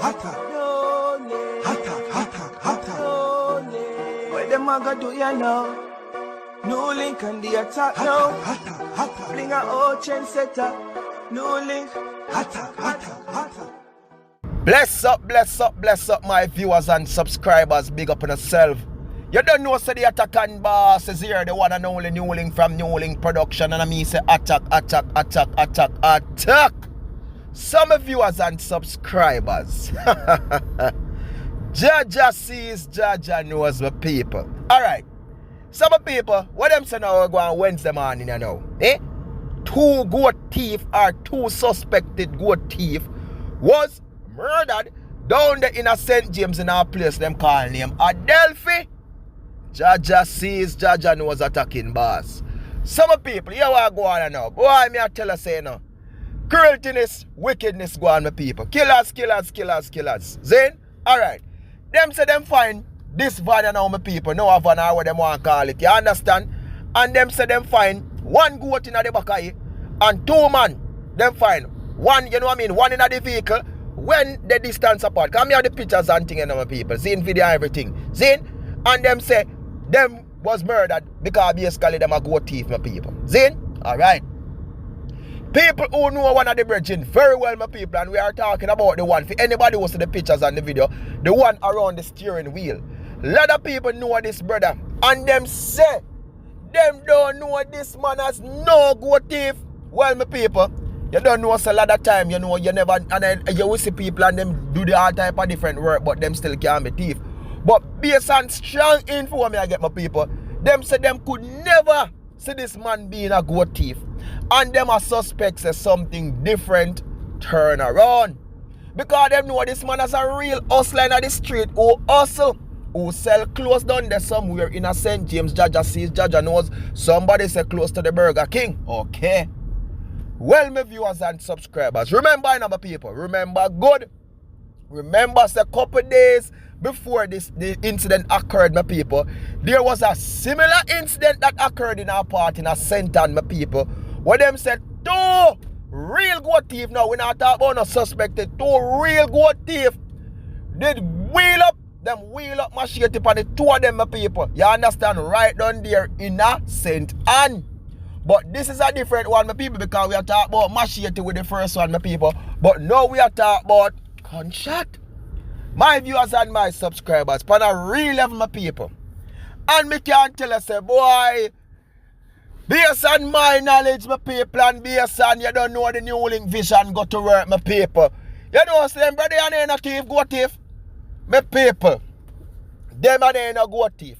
What them a go do ya now? NEWLINK and the attack now. Bring a old chain setter. NEWLINK. Bless up, my viewers and subscribers. Big up on yourself. You don't know, so the attack and boss is here, the one and only NEWLINK from NEWLINK Production, and I mean say attack. Some viewers and subscribers. Jaja sees, Jaja knows the people. Alright. Some people, what them say now go on Wednesday morning, you know? Two goat thief or two suspected goat thief was murdered down there in a St. James in our place them call name Adelphi. Jaja sees, Jaja knows attacking boss. Some people, you want go on now. Boy, me I tell you say no. Crueltiness, wickedness go on my people. Killers. Zane? Alright. Them say them find this van now my people. No van or what them want to call it. You understand? And them say them find one goat in the back of it and two man. Them find one, you know what I mean? One in the vehicle when the distance apart. Come here the pictures and things, you know my people. Seeing video everything. Zane? And them say them was murdered because basically them a goat thief my people. Zane? Alright. People who know one of the brethren very well, my people, and we are talking about the one, for anybody who see the pictures and the video, the one around the steering wheel. A lot of people know this brother, and them say, them don't know this man as no goat thief. Well, my people, you don't know us a lot of time, you know, you never, and then you will see people and them do the all type of different work, but them still can't be thief. But based on strong info, me I get my people, them say them could never see this man being a goat thief. And them are suspects of something different turn around. Because them know this man as a real hustler in the street who hustle, who sell clothes down there somewhere in a St. James. Jaja sees, Jaja knows. Somebody say close to the Burger King. Okay. Well, my viewers and subscribers, remember my people, remember good. Remember a couple days before the incident occurred, my people, there was a similar incident that occurred in our part in a St. Ann, my people, where them said two real goat thief. Now we're not talking about no suspected, two real goat thief did wheel up machete upon the two of them, my people. You understand? Right down there in a St. Ann. But this is a different one, my people, because we are talking about machete with the first one, my people. But now we are talking about gunshot. My viewers and my subscribers, upon a real level, my people. And me can't tell you, say, boy, based on my knowledge, my people, and based on you don't know the NEWLINK vision go to work, my people. You know, say, them brother, and they no thief, go thief. My people, them and they no go thief.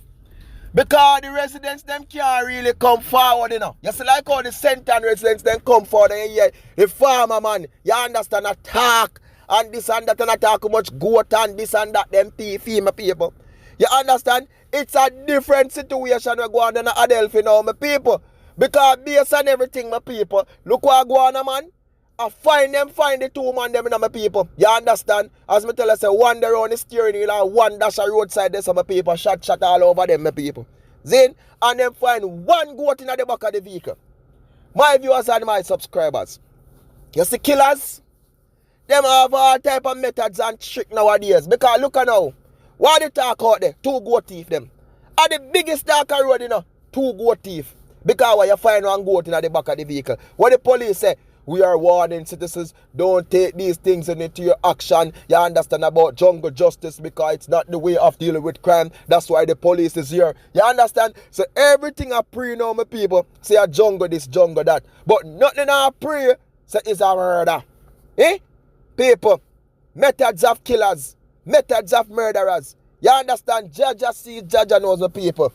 Because the residents, them can't really come forward, you know. You see, like how the St. Ann residents, them come forward, and you hear the farmer, man, you understand, attack, and this and that, and attack how much goat, and this and that, them thief, my people. You understand? It's a different situation we go on in Adelphi now, my people. Because based on everything, my people, look what go on, man. I find the two man them in my people. You understand? As me tell you, say one there on the steering wheel and one dash a roadside there, so my people shot all over them, my people. Then, and them find one goat in the back of the vehicle. My viewers and my subscribers. You see killers? Them have all type of methods and trick nowadays. Because look at now. What they talk out there? Two goat thief them. Are the biggest darker road, you know? Two goat thief. Because when you find one goat in the back of the vehicle, what the police say, we are warning citizens, don't take these things into your action. You understand about jungle justice because it's not the way of dealing with crime. That's why the police is here. You understand? So everything I pray now, my people, say a jungle this, jungle that. But nothing I pray, say is a murder. People, methods of killers, methods of murderers. You understand? Jaja sees, Jaja knows the people.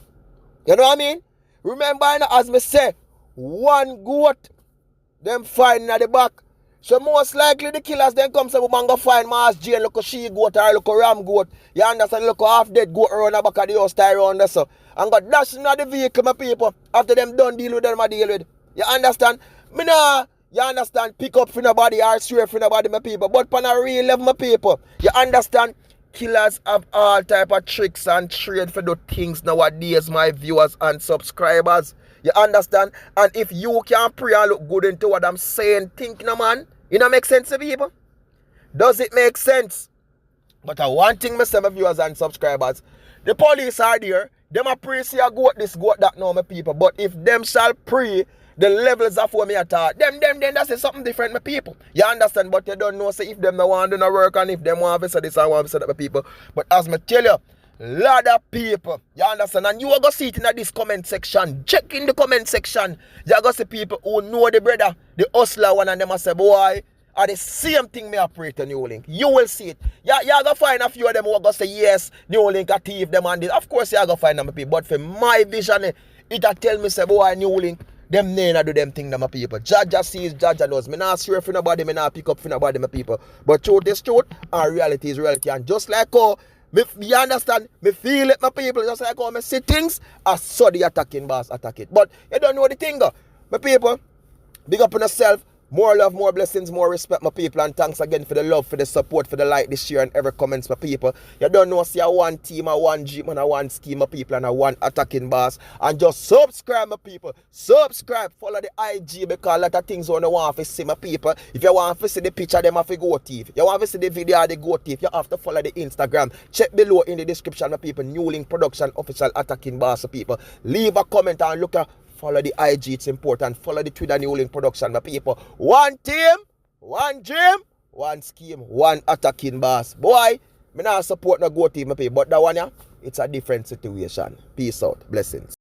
You know what I mean? Remember, as me say, one goat, them find at the back. So most likely the killers then come say, we man go find Mass Jane, look a she goat or look a ram goat. You understand? Look a half dead goat around the back of the house, tie around there, so. And got dash in the vehicle, my people. After them done deal with them, I deal with. You understand? Me nah, you understand, pick up for nobody or swear for nobody, my people. But on a real level, my people, you understand? Killers have all type of tricks and trade for the things nowadays, my viewers and subscribers. You understand? And if you can pray and look good into what I'm saying, think no man. You know make sense to people? Does it make sense? But one thing me say, my viewers and subscribers, the police are there. Them a pray say a goat this, goat that now, my people. But if them shall pray the levels of what me attack, then that's something different, my people. You understand? But you don't know, say if them no want to do no work and if them want to say this and want to say that, my people. But as me tell you, lot of people, you understand? And you are going to see it in this comment section. Check in the comment section. You are going to see people who know the brother, the hustler one, and them a say, boy, are the same thing me operate on NEWLINK. You will see it. You're going to find a few of them who are going to say, yes, NEWLINK a thief them and this. Of course, you're going to find them people. But for my vision, it a tell me, say, boy, NEWLINK, them name do them thing, my people. Jaja sees, Jaja knows. Me not swear for nobody, me not pick up for nobody, my people. But truth is truth, and reality is reality. And just like how, you understand, me feel it, my people. Just like how me see things, I saw the attacking boss attack it. But you don't know the thing, my people. Big up on yourself. More love, more blessings, more respect, my people. And thanks again for the love, for the support, for the like, this year and every comments, my people. You don't know, see a one team, a one dream, and a one scheme, my people, and a one attacking boss. And just subscribe, my people. Subscribe, follow the IG, because a lot of things you want to see, my people. If you want to see the picture, them have to go thief. You want to see the video, they go thief. You have to follow the Instagram. Check below in the description, my people. NEWLINK Production Official Attacking Boss, my people. Leave a comment and look at. Follow the IG, it's important. Follow the Twitter NEWLINK Production, my people. One team, one dream, one scheme, one attacking boss. Boy, me not support no go team, my people. But that one, yeah, it's a different situation. Peace out. Blessings.